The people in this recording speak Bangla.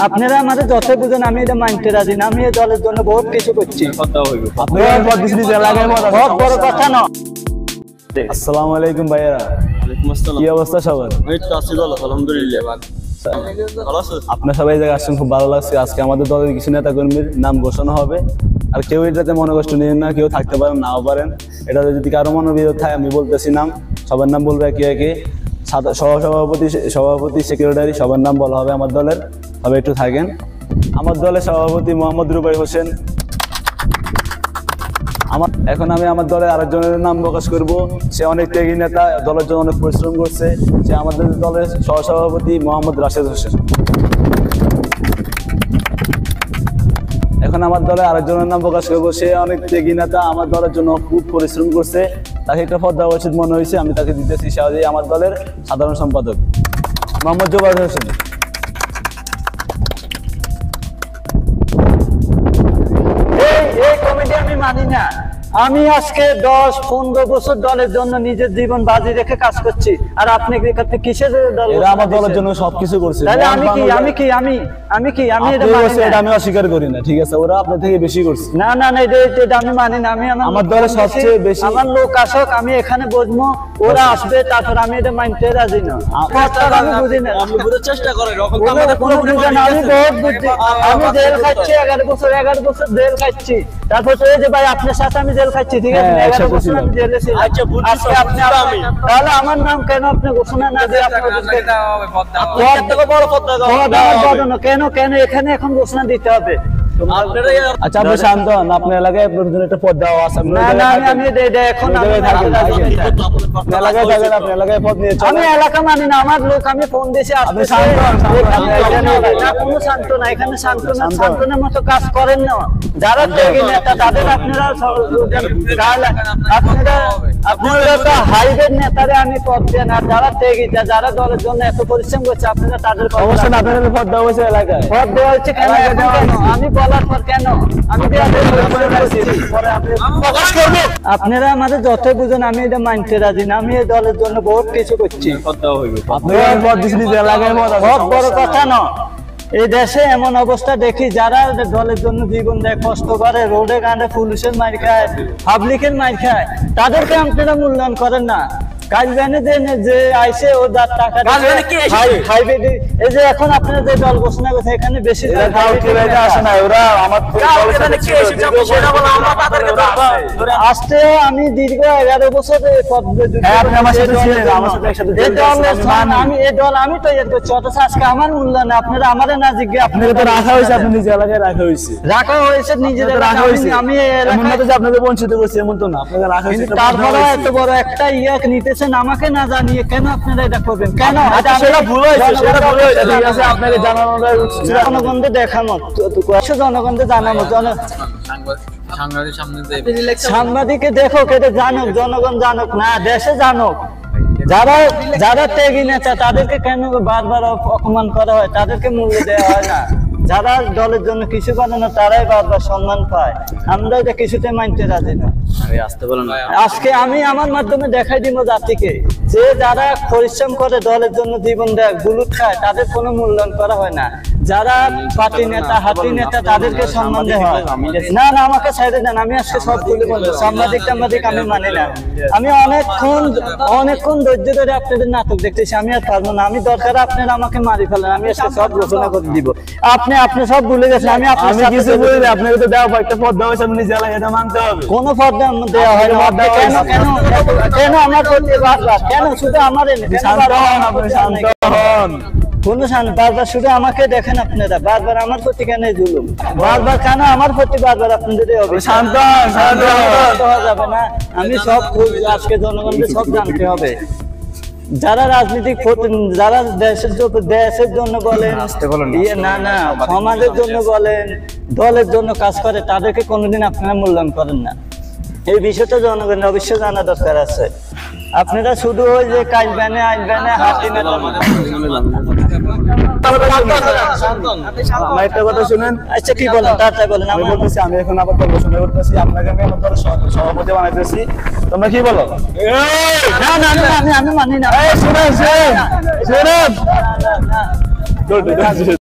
আপনারা আমাদের যত বুঝেন আমি এটা মানতে রাজি না। আমি এই দলের জন্য বহুত কিছু করছি। বহুত বড় কথা না। আসসালামু আলাইকুম ভাইয়া। কি অবস্থা সবার? আলহামদুলিল্লাহ। আপনার সবাই জায়গায় আসছেন, খুব ভালো লাগছে। আজকে আমাদের দলের কিছু নেতা কর্মীর নাম ঘোষণা হবে। আর কেউ এটাতে মনে কষ্ট নিন না, কেউ থাকতে পারেন নাও পারেন। এটা যদি কারো মনোবিরোধ থাকে আমি বলতেছি নাম, সবার নাম বলবে একে একে। সভাপতি, সেক্রেটারি সবার নাম বলা হবে আমার দলের। তবে একটু থাকেন। আমার দলের সভাপতি মোহাম্মদ রুবাই হোসেন। এখন আমি আমার দলের আরেকজনের নাম প্রকাশ করব। সে অনেক ত্যাগী নেতা, দলের জন্য অনেক পরিশ্রম করছে। সে আমাদের দলের সহসভাপতি মোহাম্মদ রাশেদ হোসেন। এখন আমার দলে আরেকজনের নাম প্রকাশ করবো। সে অনেক ত্যাগী নেতা, আমার দলের জন্য খুব পরিশ্রম করছে। তাকে একটা পদ দেওয়া উচিত মনে হয়েছে, আমি তাকে দিতেছি সহজেই আমার দলের সাধারণ সম্পাদক মোহাম্মদ জোবাদ হোসেন। এই কমিটি আমি মানি না। আমি আজকে 10-15 বছর দলের জন্য নিজের জীবন বাজি রেখে কাজ করছি। আর আপনি কিসের দল? এরা আমার দলের জন্য সবকিছু করছে। আমি অস্বীকার করি না, ঠিক আছে? ওরা আপনার থেকে বেশি করছে। না এটা আমি মানি না। আমি আমার দলের সবচেয়ে বেশি আমার লোক আসক, আমি এখানে বসবো, ওরা আসবে, তারপর আমি এটা মানতে রাজি না। আমি বুঝি না, আপনি বুঝার চেষ্টা করেন। আমি বহুত বুঝছি। আমি জেল খাচ্ছি 11 বছর জেল খাচ্ছি। তারপর তো এই যে ভাই আপনার সাথে আমি জেল খাচ্ছি, ঠিক আছে? 11 বছর আমি জেলে ছিলাম। আজকে আপনি তাহলে আমার নাম কেন আপনি ঘোষণা না দিয়ে কেন এখানে এখন ঘোষণা দিতে হবে? আচ্ছা আপনি শান্ত হন। আপনার এলাকায় প্রয়োজন একটা পদ দেওয়া আছে। আমি এলাকা মানি না, আমার লোক, আমি ফোন দিয়েছি। কোনো শান্ত না, এখানে শান্তনার মতো কাজ করেন না। যারা ত্যাগী নেতা তাদের আপনারা তো হাইবের নেতারে আমি পদ দেন। আর যারা ত্যাগী, যারা দলের জন্য এত পরিশ্রম করছে, আপনারা তাদের অবশ্যই আপনাদের পদ দেওয়া হয়েছে এলাকায়। পদ দেওয়া হচ্ছে কেন? আমি বলার পর কেন? আমি আপনারা আমাদের যত বুঝেন আমি এটা মানতে রাজি না। আমি এই দলের জন্য বহুত কিছু করছি। বহুত বড় কথা না। এই দেশে এমন অবস্থা দেখি, যারা দলের জন্য জীবন দেয়, কষ্ট করে, রোডে গান্ডে পুলিশের মার খায়, পাবলিকের মার খায়, তাদেরকে আপনারা মূল্যায়ন করেন না। যে আইসে ও টাকা এই যে এখন আপনারা যে দল ঘোষণা করছে, এখানে বেশি আসে না। ওরা আমার আসতে আমি দীর্ঘ 11 বছর আমি এই দল আমি তৈরি করছি, অথচ আজকে আমার মূল্যায়ন আপনারা আমাদের না জিজ্ঞাসা। আপনাকে তো রাখা হয়েছে, আপনি নিজের এলাকায় রাখা হয়েছে নিজেদের রাখা হয়েছে। আমি আপনাদের বঞ্চিত করছি এমন তো না, আপনাকে রাখা হয়েছে। তারপরে এত বড় একটা নিতেছেন আমাকে না জানিয়ে, কেন আপনারা এটা করবেন? কেন? আপনাকে জানানো জনগণকে দেখানো, জনগণকে জানানো। সাংবাদিকে দেখো, এটা জানুক, জনগণ জানুক, না দেশে জানুক। যারা ত্যাগী নেতা তাদেরকে কেন বারবার অপমান করা হয়? তাদেরকে মূল্য দেওয়া হয় না। যারা দলের জন্য কিছু করে না তারাই বারবার সম্মান পায়। আমরা এটা কিছুতে মানতে রাজি না। আজকে আমি আমার মাধ্যমে দেখাই দিব জাতিকে যে যারা পরিশ্রম করে দলের জন্য জীবন দেয়, গুলুট খায়, তাদের কোনো মূল্যায়ন করা হয় না। যারা পার্টি নেতা, হাতি নেতা, তাদেরকে সম্মান দেওয়া হয় না। আমাকে ছেড়ে দেন, আমি আজকে সব তুলে বলবো। সাংবাদিক আমি মানি না। আমি অনেকক্ষণ ধৈর্য ধরে আপনাদের নাটক দেখতেছি, আমি আর পারবো না। আমি দরকার আপনারা আমাকে মারি ফেলেন, আমি আজকে সব ঘোষণা করে দিব। আপনি সব ভুলে গেছেন। আমি কিছু বলি না, আপনাকে তো দেওয়া একটা পদ দেওয়া হয়েছে, আপনি জেলায় এটা মানতে হবে। কোনো পদ দেওয়া হয় না। কেন আমার প্রতি বারবার? কেন শুধু আমার বারবার শুধু আমাকে দেখেন আপনারা? বারবার আমার প্রতি কেন জুলুম? বারবার কেন আমার প্রতি বারবার আপনাদের শান্ত যাবে না? আমি সব আজকে জনগণকে সব জানতে হবে। যারা রাজনীতিক, যারা দেশের জন্য বলেন, না সমাজের জন্য বলেন, দলের জন্য কাজ করে, তাদেরকে কোনোদিন আপনারা মূল্যায়ন করেন না। এই বিষয়টা জনগণের অবশ্যই জানা দরকার আছে। আপনারা শুধু ওই যে কাজ ব্যানে হাতি একটা কথা শুনেন। আচ্ছা কি বলেন? তাড়াতাড়ি বলেন। আমি বলতেছি, আমি এখন আবার ঘোষণা করতেছি, আপনাকে আমি আমার দলের সভাপতি বানাইতেছি। তোমরা কি বলো? আমি মানি না। শুনেন